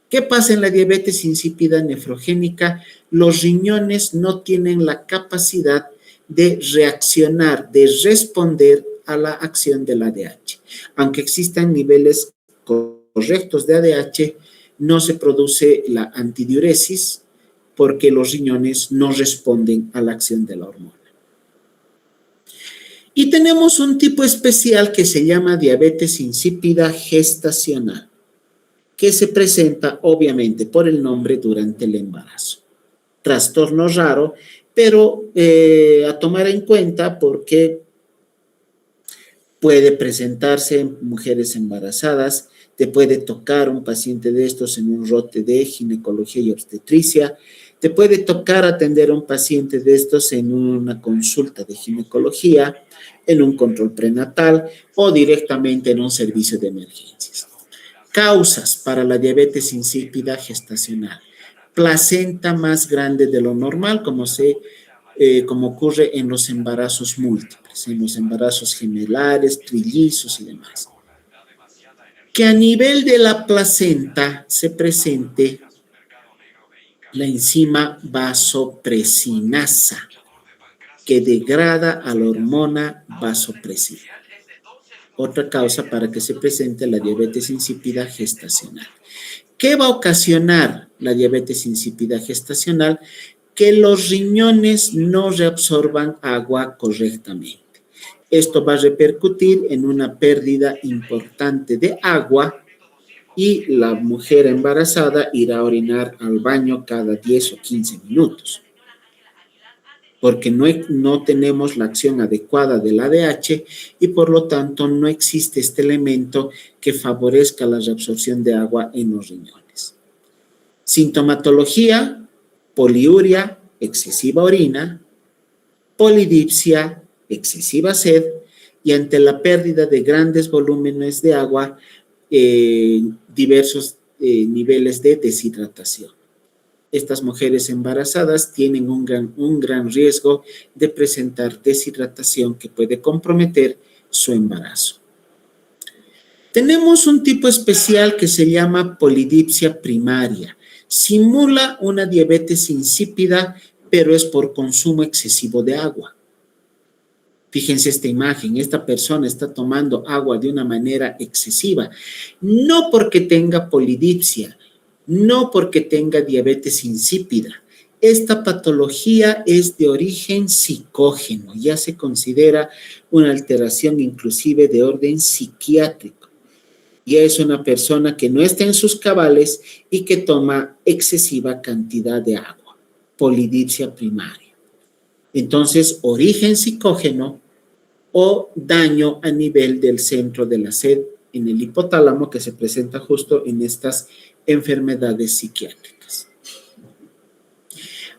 ¿Qué pasa en la diabetes insípida nefrogénica? Los riñones no tienen la capacidad de reaccionar, de responder a la acción del ADH. Aunque existan niveles correctos de ADH, no se produce la antidiuresis porque los riñones no responden a la acción de la hormona. Y tenemos un tipo especial que se llama diabetes insípida gestacional, que se presenta obviamente por el nombre durante el embarazo. Trastorno raro, pero a tomar en cuenta porque puede presentarse en mujeres embarazadas, te puede tocar un paciente de estos en un rote de ginecología y obstetricia, te puede tocar atender a un paciente de estos en una consulta de ginecología, en un control prenatal o directamente en un servicio de emergencias. Causas para la diabetes insípida gestacional. Placenta más grande de lo normal, como ocurre en los embarazos múltiples, en los embarazos gemelares, trillizos y demás. Que a nivel de la placenta se presente la enzima vasopresinasa, que degrada a la hormona vasopresina. otra causa para que se presente la diabetes insípida gestacional. ¿Qué va a ocasionar la diabetes insípida gestacional? Que los riñones no reabsorban agua correctamente. Esto va a repercutir en una pérdida importante de agua y la mujer embarazada irá a orinar al baño cada 10 o 15 minutos, porque no tenemos la acción adecuada del ADH y por lo tanto no existe este elemento que favorezca la reabsorción de agua en los riñones. Sintomatología: poliuria, excesiva orina; polidipsia, excesiva sed; y ante la pérdida de grandes volúmenes de agua, diversos niveles de deshidratación. Estas mujeres embarazadas tienen un gran riesgo de presentar deshidratación que puede comprometer su embarazo. Tenemos un tipo especial que se llama polidipsia primaria. Simula una diabetes insípida, pero es por consumo excesivo de agua. Fíjense esta imagen, esta persona está tomando agua de una manera excesiva, no porque tenga polidipsia, no porque tenga diabetes insípida. Esta patología es de origen psicógeno, ya se considera una alteración inclusive de orden psiquiátrico. Ya es una persona que no está en sus cabales y que toma excesiva cantidad de agua, polidipsia primaria. Entonces, origen psicógeno o daño a nivel del centro de la sed en el hipotálamo, que se presenta justo en estas enfermedades psiquiátricas.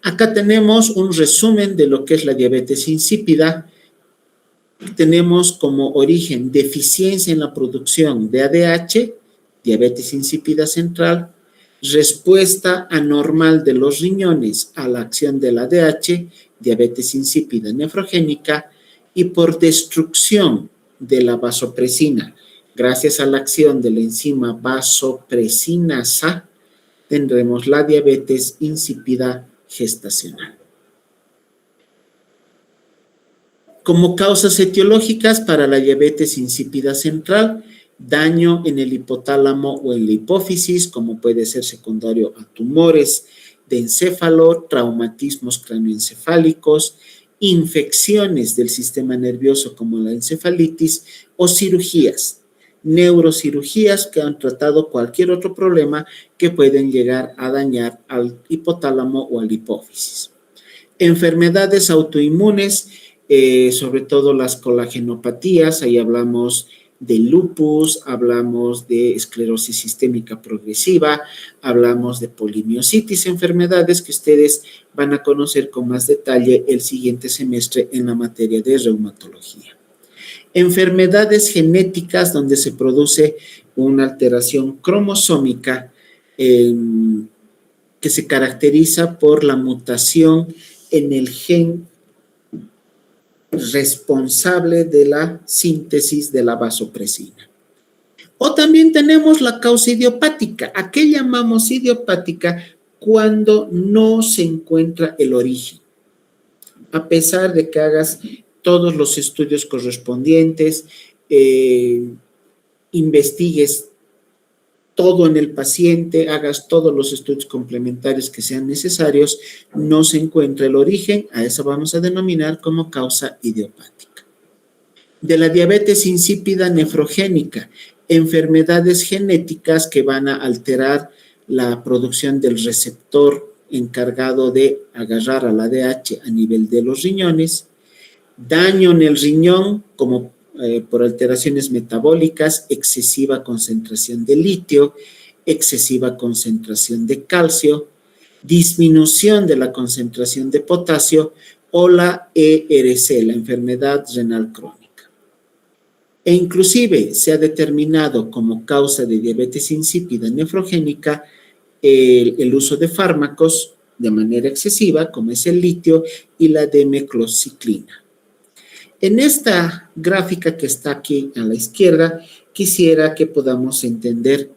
Acá tenemos un resumen de lo que es la diabetes insípida. Tenemos como origen deficiencia en la producción de ADH, diabetes insípida central; respuesta anormal de los riñones a la acción del ADH, diabetes insípida nefrogénica; y por destrucción de la vasopresina, gracias a la acción de la enzima vasopresinasa, tendremos la diabetes insípida gestacional. Como causas etiológicas para la diabetes insípida central: daño en el hipotálamo o en la hipófisis, como puede ser secundario a tumores de encéfalo, traumatismos cráneoencefálicos, infecciones del sistema nervioso como la encefalitis, o cirugías, neurocirugías que han tratado cualquier otro problema que pueden llegar a dañar al hipotálamo o a la hipófisis. Enfermedades autoinmunes, sobre todo las colagenopatías, ahí hablamos de lupus, hablamos de esclerosis sistémica progresiva, hablamos de polimiositis, enfermedades que ustedes van a conocer con más detalle el siguiente semestre en la materia de reumatología. Enfermedades genéticas donde se produce una alteración cromosómica que se caracteriza por la mutación en el gen responsable de la síntesis de la vasopresina. O también tenemos la causa idiopática. ¿A qué llamamos idiopática? Cuando no se encuentra el origen. A pesar de que hagas todos los estudios correspondientes, investigues todo en el paciente, hagas todos los estudios complementarios que sean necesarios, no se encuentra el origen, a eso vamos a denominar como causa idiopática. De la diabetes insípida nefrogénica, enfermedades genéticas que van a alterar la producción del receptor encargado de agarrar al ADH a nivel de los riñones; daño en el riñón como por alteraciones metabólicas, excesiva concentración de litio, excesiva concentración de calcio, disminución de la concentración de potasio, o la ERC, la enfermedad renal crónica. E inclusive se ha determinado como causa de diabetes insípida nefrogénica el uso de fármacos de manera excesiva, como es el litio y la demeclociclina. En esta gráfica que está aquí a la izquierda, quisiera que podamos entender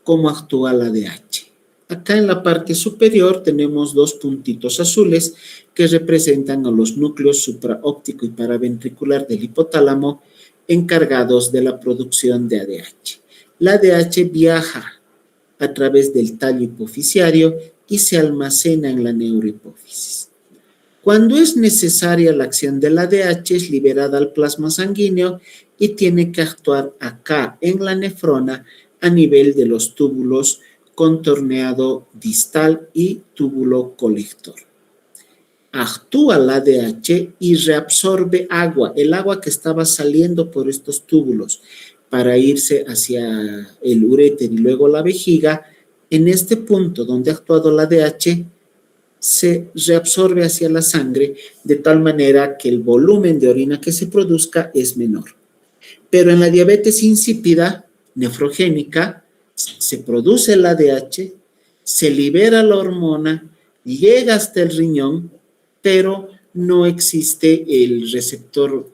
cómo actúa la ADH. Acá en la parte superior tenemos dos puntitos azules que representan a los núcleos supraóptico y paraventricular del hipotálamo, encargados de la producción de ADH. La ADH viaja a través del tallo hipofisiario y se almacena en la neurohipófisis. Cuando es necesaria la acción del ADH, es liberada al plasma sanguíneo y tiene que actuar acá en la nefrona a nivel de los túbulos contorneado distal y túbulo colector. Actúa la ADH y reabsorbe agua, el agua que estaba saliendo por estos túbulos para irse hacia el uréter y luego la vejiga. En este punto donde ha actuado la ADH, se reabsorbe hacia la sangre de tal manera que el volumen de orina que se produzca es menor. Pero en la diabetes insípida nefrogénica se produce el ADH, se libera la hormona, llega hasta el riñón, pero no existe el receptor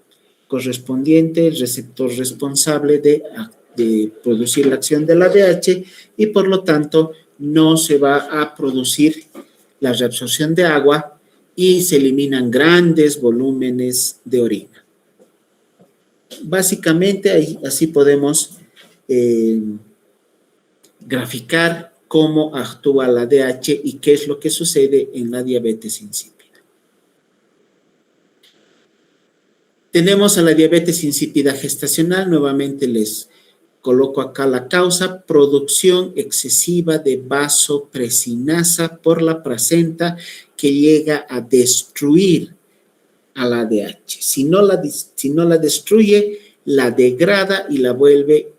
correspondiente, el receptor responsable de producir la acción del ADH y por lo tanto no se va a producir la reabsorción de agua y se eliminan grandes volúmenes de orina. Básicamente así podemos graficar cómo actúa la ADH y qué es lo que sucede en la diabetes insípida. Tenemos a la diabetes insípida gestacional, nuevamente les coloco acá la causa: producción excesiva de vasopresinasa por la placenta que llega a destruir a la ADH. Si no la destruye, la degrada y la vuelve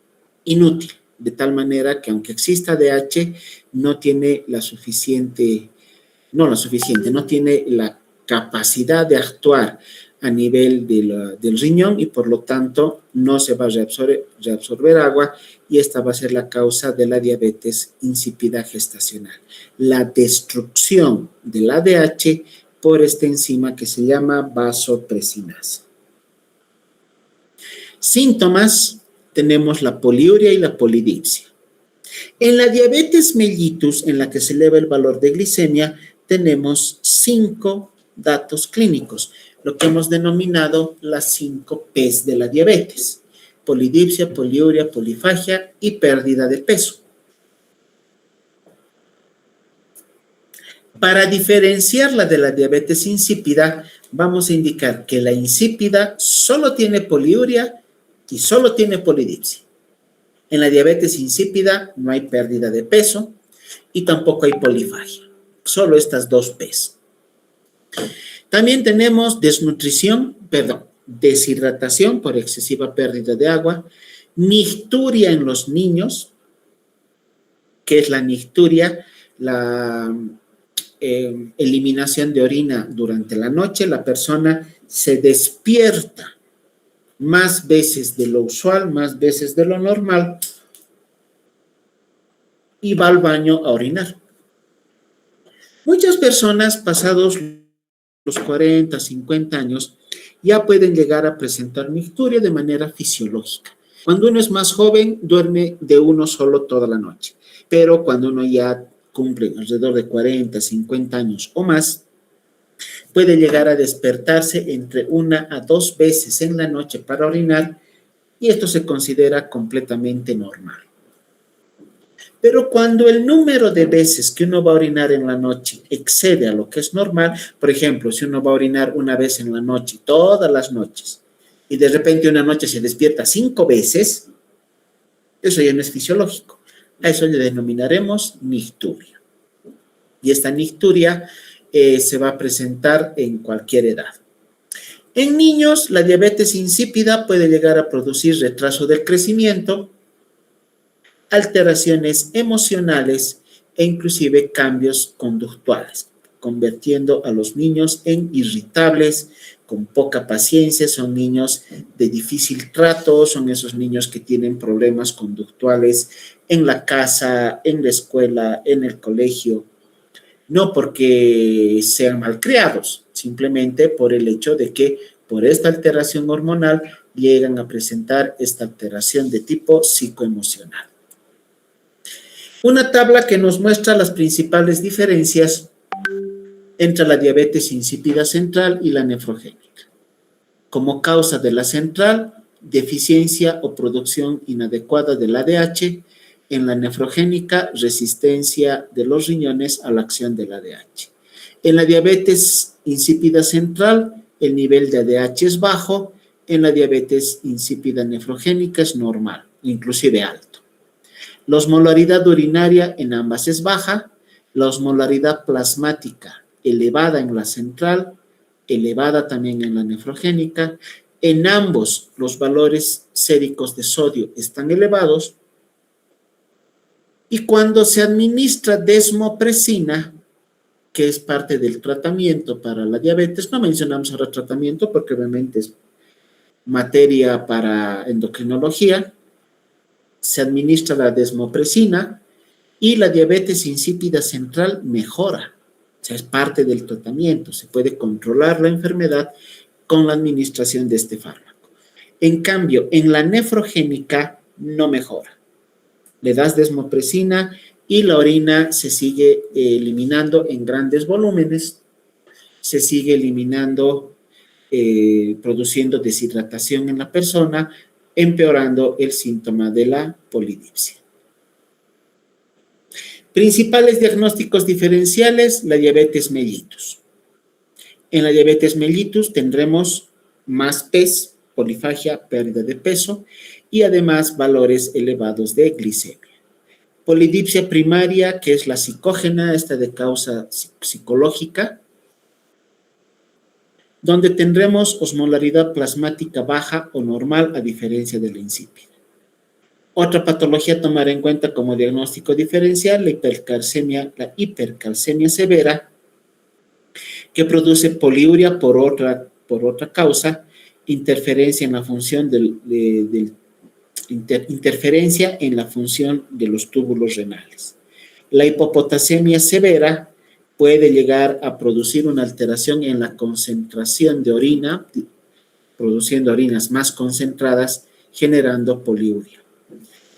inútil, de tal manera que aunque exista ADH, no tiene no tiene la capacidad de actuar a nivel del riñón y por lo tanto no se va a reabsorber agua y esta va a ser la causa de la diabetes insípida gestacional. La destrucción del ADH por esta enzima que se llama vasopresinasa. Síntomas: tenemos la poliuria y la polidipsia. En la diabetes mellitus, en la que se eleva el valor de glicemia, tenemos 5 datos clínicos, lo que hemos denominado las 5 P's de la diabetes: polidipsia, poliuria, polifagia y pérdida de peso. Para diferenciarla de la diabetes insípida, vamos a indicar que la insípida solo tiene poliuria y solo tiene polidipsia. En la diabetes insípida no hay pérdida de peso y tampoco hay polifagia, solo estas 2 P's. También tenemos deshidratación por excesiva pérdida de agua, nicturia en los niños. ¿Qué es la nicturia? La eliminación de orina durante la noche. La persona se despierta más veces de lo usual, más veces de lo normal y va al baño a orinar. Muchas personas pasados los 40, 50 años ya pueden llegar a presentar nicturia de manera fisiológica. Cuando uno es más joven, duerme de uno solo toda la noche, pero cuando uno ya cumple alrededor de 40, 50 años o más, puede llegar a despertarse entre 1 a 2 veces en la noche para orinar y esto se considera completamente normal. Pero cuando el número de veces que uno va a orinar en la noche excede a lo que es normal, por ejemplo, si uno va a orinar una vez en la noche, todas las noches, y de repente una noche se despierta 5 veces, eso ya no es fisiológico. A eso le denominaremos nicturia. Y esta nicturia se va a presentar en cualquier edad. En niños, la diabetes insípida puede llegar a producir retraso del crecimiento, alteraciones emocionales e inclusive cambios conductuales, convirtiendo a los niños en irritables, con poca paciencia. Son niños de difícil trato, son esos niños que tienen problemas conductuales en la casa, en la escuela, en el colegio, no porque sean malcriados, simplemente por el hecho de que por esta alteración hormonal llegan a presentar esta alteración de tipo psicoemocional. Una tabla que nos muestra las principales diferencias entre la diabetes insípida central y la nefrogénica. Como causa de la central, deficiencia o producción inadecuada del ADH. En la nefrogénica, resistencia de los riñones a la acción del ADH. En la diabetes insípida central, el nivel de ADH es bajo. En la diabetes insípida nefrogénica es normal, inclusive alto. La osmolaridad urinaria en ambas es baja. La osmolaridad plasmática elevada en la central, elevada también en la nefrogénica. En ambos, los valores séricos de sodio están elevados. Y cuando se administra desmopresina, que es parte del tratamiento para la diabetes, no mencionamos ahora tratamiento porque obviamente es materia para endocrinología, se administra la desmopresina y la diabetes insípida central mejora. O sea, es parte del tratamiento, se puede controlar la enfermedad con la administración de este fármaco. En cambio, en la nefrogénica no mejora. Le das desmopresina y la orina se sigue eliminando en grandes volúmenes, se sigue eliminando, produciendo deshidratación en la persona, empeorando el síntoma de la polidipsia. Principales diagnósticos diferenciales, la diabetes mellitus. En la diabetes mellitus tendremos más PES, polifagia, pérdida de peso y además valores elevados de glicemia. Polidipsia primaria, que es la psicógena, esta de causa psicológica, donde tendremos osmolaridad plasmática baja o normal a diferencia de la insípida. Otra patología a tomar en cuenta como diagnóstico diferencial, la hipercalcemia severa, que produce poliuria por otra causa, interferencia en la función interferencia en la función de los túbulos renales. La hipopotasemia severa puede llegar a producir una alteración en la concentración de orina, produciendo orinas más concentradas, generando poliuria.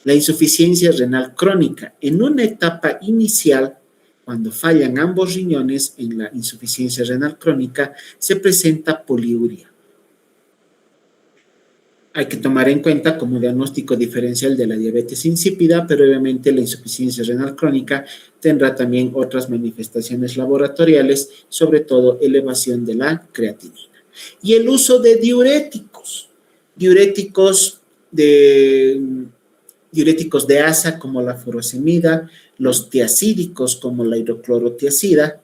La insuficiencia renal crónica. En una etapa inicial, cuando fallan ambos riñones, en la insuficiencia renal crónica, se presenta poliuria. Hay que tomar en cuenta como diagnóstico diferencial de la diabetes insípida, pero obviamente la insuficiencia renal crónica tendrá también otras manifestaciones laboratoriales, sobre todo elevación de la creatinina. Y el uso de diuréticos de asa como la furosemida, los tiacídicos como la hidroclorotiazida,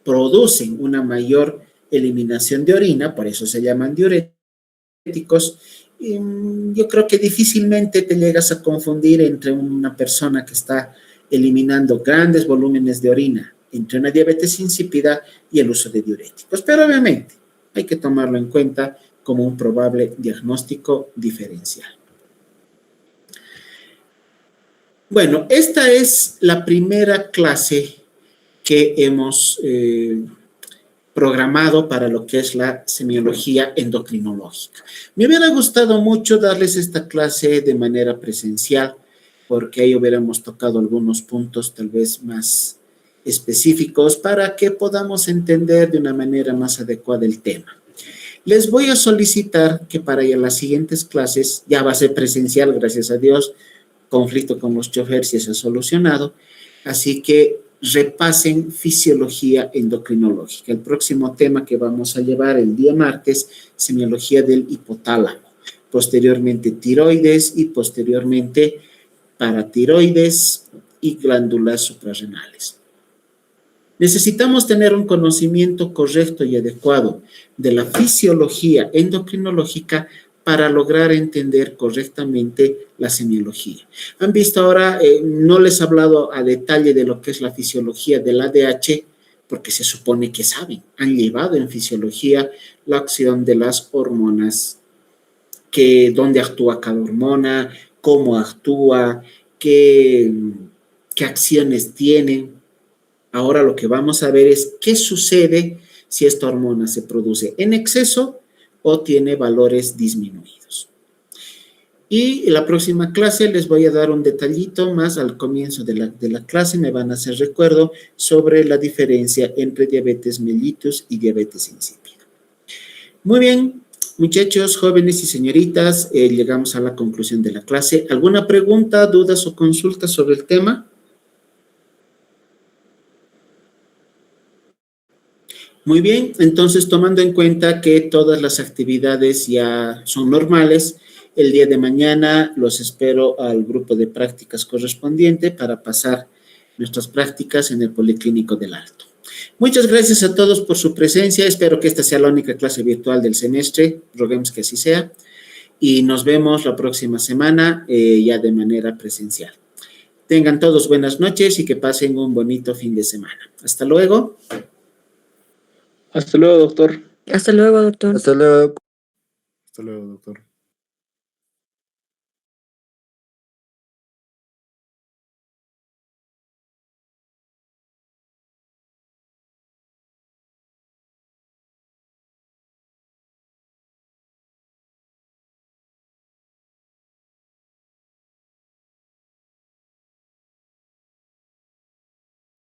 producen una mayor eliminación de orina, por eso se llaman diuréticos. Yo creo que difícilmente te llegas a confundir entre una persona que está eliminando grandes volúmenes de orina entre una diabetes insípida y el uso de diuréticos, pero obviamente hay que tomarlo en cuenta como un probable diagnóstico diferencial. Bueno, esta es la primera clase que hemos programado para lo que es la semiología endocrinológica. Me hubiera gustado mucho darles esta clase de manera presencial, porque ahí hubiéramos tocado algunos puntos tal vez más específicos para que podamos entender de una manera más adecuada el tema. Les voy a solicitar que para las siguientes clases, ya va a ser presencial, gracias a Dios, conflicto con los choferes ya se ha solucionado, así que repasen fisiología endocrinológica. El próximo tema que vamos a llevar el día martes, semiología del hipotálamo, posteriormente tiroides y posteriormente paratiroides y glándulas suprarrenales. Necesitamos tener un conocimiento correcto y adecuado de la fisiología endocrinológica para lograr entender correctamente la semiología. Han visto ahora, no les he hablado a detalle de lo que es la fisiología del ADH, porque se supone que saben, han llevado en fisiología la acción de las hormonas, dónde actúa cada hormona, cómo actúa, qué acciones tienen. Ahora lo que vamos a ver es qué sucede si esta hormona se produce en exceso o tiene valores disminuidos. Y en la próxima clase les voy a dar un detallito más al comienzo de la clase, me van a hacer recuerdo sobre la diferencia entre diabetes mellitus y diabetes insípida. Muy bien, muchachos, jóvenes y señoritas, llegamos a la conclusión de la clase. ¿Alguna pregunta, dudas o consultas sobre el tema? Muy bien, entonces tomando en cuenta que todas las actividades ya son normales, el día de mañana los espero al grupo de prácticas correspondiente para pasar nuestras prácticas en el Policlínico del Alto. Muchas gracias a todos por su presencia. Espero que esta sea la única clase virtual del semestre. Roguemos que así sea. Y nos vemos la próxima semana ya de manera presencial. Tengan todos buenas noches y que pasen un bonito fin de semana. Hasta luego. Hasta luego, doctor. Hasta luego, doctor. Hasta luego. Hasta luego, doctor.